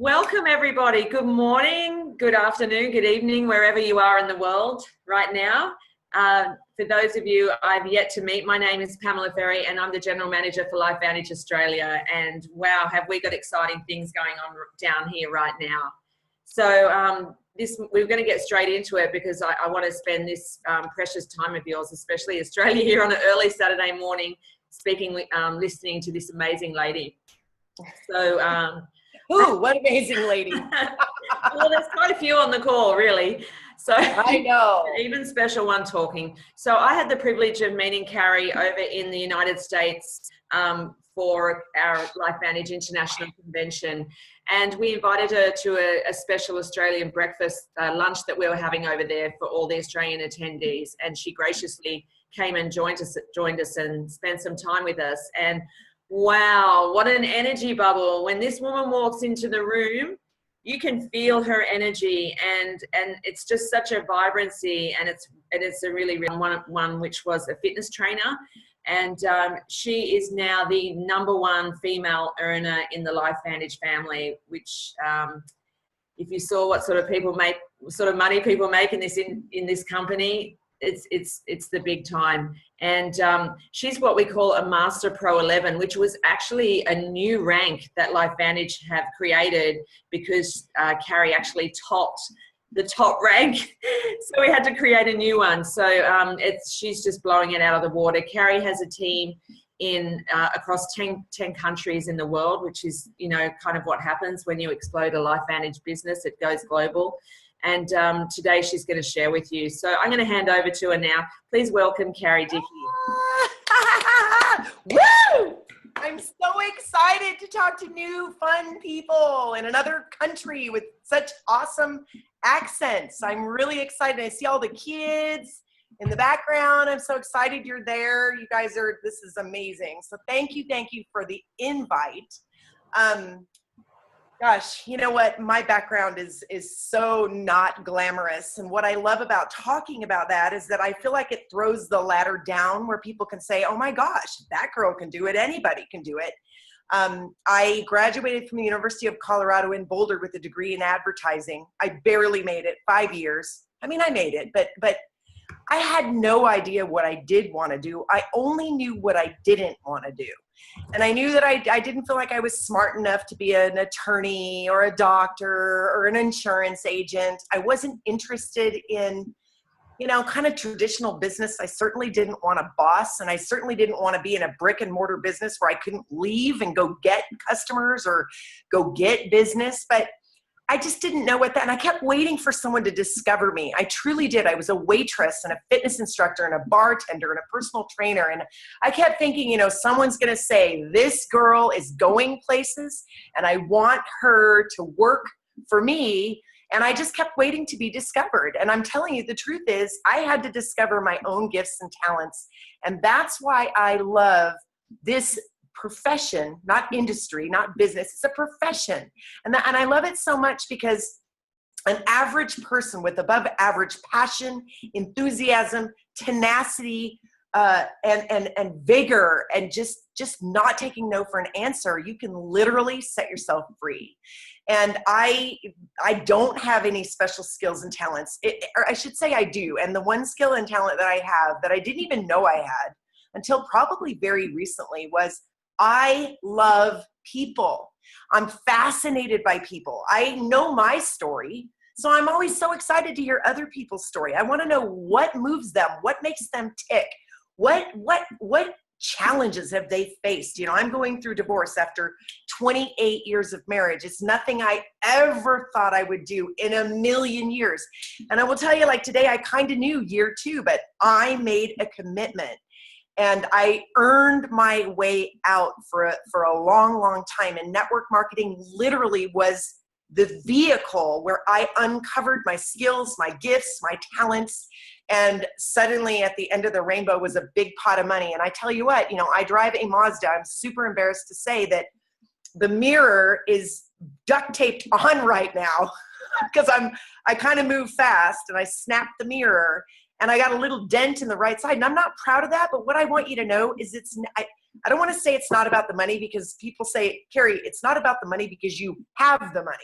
Welcome everybody. Good morning, good afternoon, good evening, wherever you are in the world right now. For those of you I've yet to meet, my name is Pamela Ferry and I'm the General Manager for LifeVantage Australia. And wow, have we got exciting things going on down here right now. So we're going to get straight into it because I want to spend this precious time of yours, especially Australia, here on an early Saturday morning, listening to this amazing lady. So ooh, what amazing lady. Well, there's quite a few on the call, really. So I know. Even special one talking. So I had the privilege of meeting Carrie over in the United States for our LifeVantage International Convention. And we invited her to a special Australian breakfast lunch that we were having over there for all the Australian attendees. And she graciously came and joined us and spent some time with us. And wow, what an energy bubble. When this woman walks into the room, you can feel her energy and it's just such a vibrancy, and it's a really one which was a fitness trainer, and she is now the #1 female earner in the LifeVantage family, which if you saw what sort of money people make in this company, it's the big time. And she's what we call a Master Pro 11, which was actually a new rank that LifeVantage have created because Carrie actually topped the top rank. So we had to create a new one. So she's just blowing it out of the water. Carrie has a team in across 10 countries in the world, which is, kind of what happens when you explode a LifeVantage business. It goes global. And today she's going to share with you. So I'm going to hand over to her now. Please welcome Carrie Dickie. Woo! I'm so excited to talk to new fun people in another country with such awesome accents. I'm really excited. I see all the kids in the background. I'm so excited you're there. You guys this is amazing. So thank you for the invite. Gosh, you know what? My background is so not glamorous. And what I love about talking about that is that I feel like it throws the ladder down where people can say, oh my gosh, that girl can do it. Anybody can do it. I graduated from the University of Colorado in Boulder with a degree in advertising. I barely made it, 5 years. I mean, I made it, but I had no idea what I did want to do. I only knew what I didn't want to do. And I knew that I didn't feel like I was smart enough to be an attorney or a doctor or an insurance agent. I wasn't interested in, kind of traditional business. I certainly didn't want a boss, and I certainly didn't want to be in a brick and mortar business where I couldn't leave and go get customers or go get business. But I just didn't know what and I kept waiting for someone to discover me. I truly did. I was a waitress and a fitness instructor and a bartender and a personal trainer. And I kept thinking, someone's going to say, this girl is going places and I want her to work for me. And I just kept waiting to be discovered. And I'm telling you, the truth is I had to discover my own gifts and talents. And that's why I love this profession, not industry, not business. It's a profession. And I love it so much because an average person with above average passion, enthusiasm, tenacity, and vigor, and just not taking no for an answer, you can literally set yourself free. And I don't have any special skills and talents, or I should say I do. And the one skill and talent that I have that I didn't even know I had until probably very recently was I love people. I'm fascinated by people. I know my story, so I'm always so excited to hear other people's story. I want to know what moves them, what makes them tick, what challenges have they faced. I'm going through divorce after 28 years of marriage. It's nothing I ever thought I would do in a million years. And I will tell you, like today, I kind of knew year 2, but I made a commitment. And I earned my way out for a long, long time. And network marketing literally was the vehicle where I uncovered my skills, my gifts, my talents. And suddenly at the end of the rainbow was a big pot of money. And I tell you what, I drive a Mazda. I'm super embarrassed to say that the mirror is duct taped on right now because I kind of move fast and I snapped the mirror. And I got a little dent in the right side. And I'm not proud of that, but what I want you to know is I don't want to say it's not about the money, because people say, Carrie, it's not about the money because you have the money.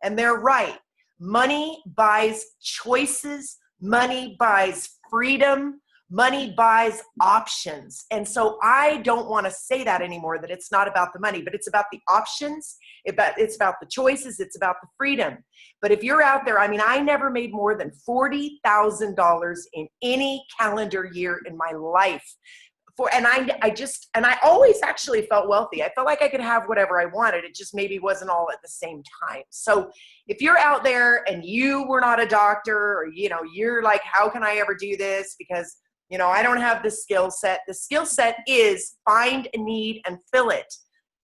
And they're right. Money buys choices. Money buys freedom. Money buys options. And so I don't want to say that anymore, that it's not about the money, but it's about the options. It's about the choices. It's about the freedom. But if you're out there, I mean, I never made more than $40,000 in any calendar year in my life. And I always actually felt wealthy. I felt like I could have whatever I wanted. It just maybe wasn't all at the same time. So if you're out there and you were not a doctor, or, you're like, how can I ever do this? Because, I don't have the skill set. The skill set is find a need and fill it.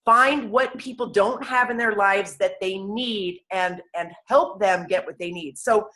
Find what people don't have in their lives that they need, and help them get what they need. So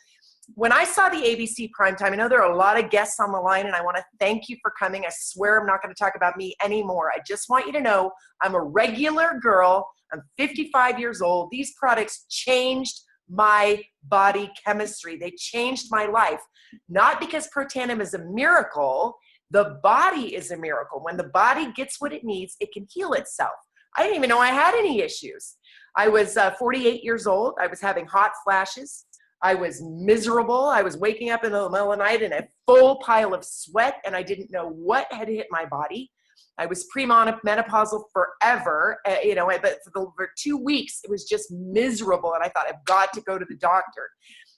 when I saw the ABC Primetime, I know there are a lot of guests on the line, and I want to thank you for coming. I swear I'm not going to talk about me anymore. I just want you to know I'm a regular girl. I'm 55 years old. These products changed my body chemistry. They changed my life. Not because Protandim is a miracle. The body is a miracle. When the body gets what it needs, it can heal itself. I didn't even know I had any issues. I was 48 years old. I was having hot flashes. I was miserable. I was waking up in the middle of the night in a full pile of sweat, and I didn't know what had hit my body. I was premenopausal forever, but for 2 weeks, it was just miserable, and I thought, I've got to go to the doctor.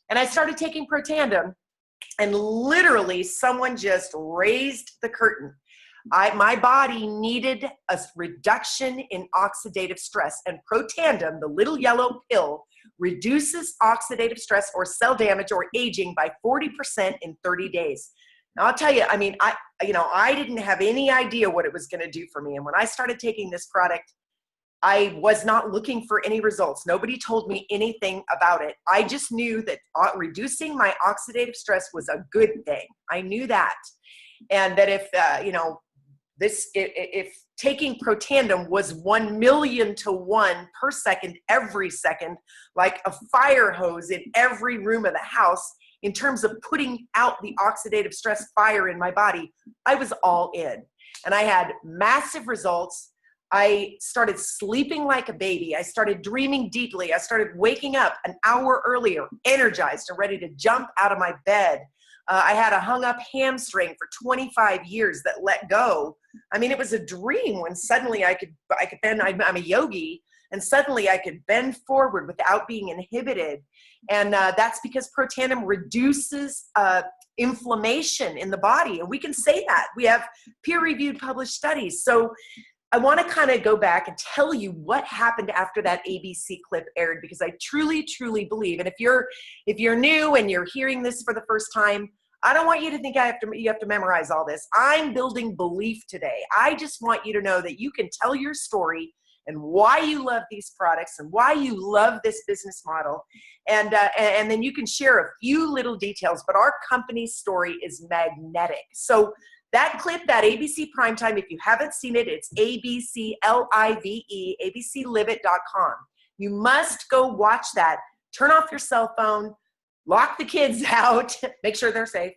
And I started taking Protandim, and literally someone just raised the curtain. My body needed a reduction in oxidative stress, and Protandim, the little yellow pill, reduces oxidative stress or cell damage or aging by 40% in 30 days. Now, I'll tell you, I mean, I didn't have any idea what it was going to do for me. And when I started taking this product, I was not looking for any results. Nobody told me anything about it. I just knew that reducing my oxidative stress was a good thing. I knew that. And that if taking Protandim was 1,000,000 to 1 per second, every second, like a fire hose in every room of the house, in terms of putting out the oxidative stress fire in my body, I was all in. And I had massive results. I started sleeping like a baby. I started dreaming deeply. I started waking up an hour earlier, energized and ready to jump out of my bed. I had a hung up hamstring for 25 years that let go. I mean, it was a dream when suddenly I could bend. I'm a yogi, and suddenly I could bend forward without being inhibited. And that's because Protandim reduces inflammation in the body. And we can say that. We have peer-reviewed published studies. So I want to kind of go back and tell you what happened after that ABC clip aired, because I truly, truly believe, and if you're new and you're hearing this for the first time, I don't want you to think you have to memorize all this. I'm building belief today. I just want you to know that you can tell your story and why you love these products and why you love this business model. And then you can share a few little details, but our company's story is magnetic. So that clip, that ABC Primetime, if you haven't seen it, it's ABCLIVE, abcliveit.com. You must go watch that. Turn off your cell phone, lock the kids out, make sure they're safe.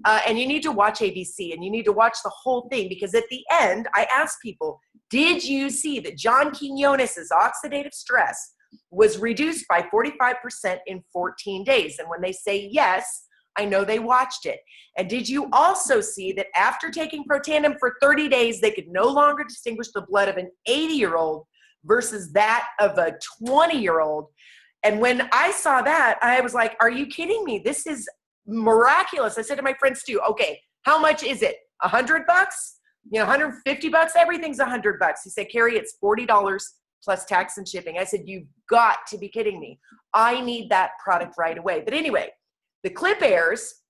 And you need to watch ABC, and you need to watch the whole thing, because at the end, I ask people, did you see that John Quinones's oxidative stress was reduced by 45% in 14 days? And when they say yes, I know they watched it. And did you also see that after taking Protandim for 30 days, they could no longer distinguish the blood of an 80-year-old versus that of a 20-year-old? And when I saw that, I was like, are you kidding me? This is miraculous. I said to my friend Stu, okay, how much is it? $100? $150? Everything's $100. He said, Carrie, it's $40 plus tax and shipping. I said, you've got to be kidding me. I need that product right away. But anyway, the clip airs.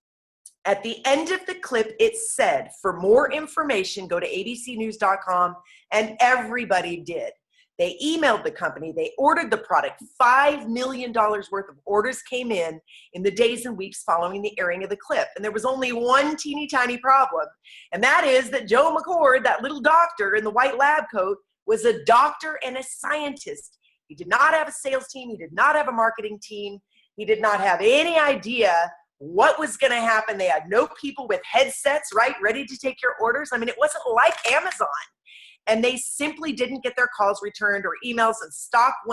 At the end of the clip, it said, for more information, go to abcnews.com, and everybody did. They emailed the company. They ordered the product. $5 million worth of orders came in the days and weeks following the airing of the clip. And there was only one teeny tiny problem, and that is that Joe McCord, that little doctor in the white lab coat, was a doctor and a scientist. He did not have a sales team. He did not have a marketing team. He did not have any idea what was going to happen. They had no people with headsets, right, ready to take your orders. I mean, it wasn't like Amazon. and they simply didn't get their calls returned or emails, and stock went